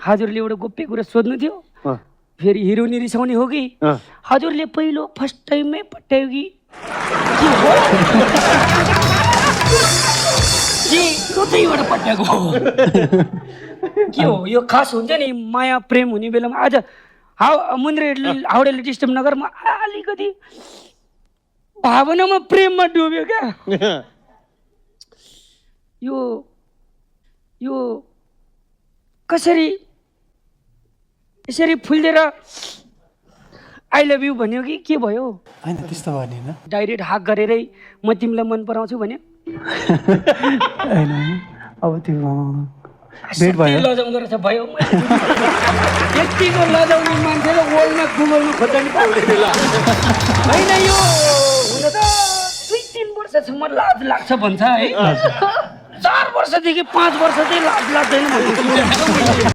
हजुरले एउटा गोप्य कुरा सोध्नु थियो फेरि हिरोनी रिसाउने हो कि हजुरले पहिलो फर्स्ट टाइममै पट्यायो कि कतैबाट पट्याएको के हो यो खास हुन्छ नि माया प्रेम हुने बेलामा आज मुन्द्रे हाउडेले डिस्टर्ब नगरमा अलिकति भावनामा प्रेममा डुब्यो क्या यो यो कसरी यसरी फुलिदिएर आई लभ यु भन्यो कि के भयो हैन त्यस्तो भनेन डाइरेक्ट हाक गरेरै म तिमीलाई मन पराउँछु भन्यो हैन अब त्यो भेट भयो लजाउँदो रहेछ भयो यतिको लजाउने मान्छेले वर्ल्डमा गुगलमा खोज्दा नि पाउँदैन होइन यो हुन त 2-3 वर्षसम्म लाज लाग्छ भन्छ है 4 वर्षदेखि 5 वर्ष चाहिँ लाज लाग्दैन भन्ने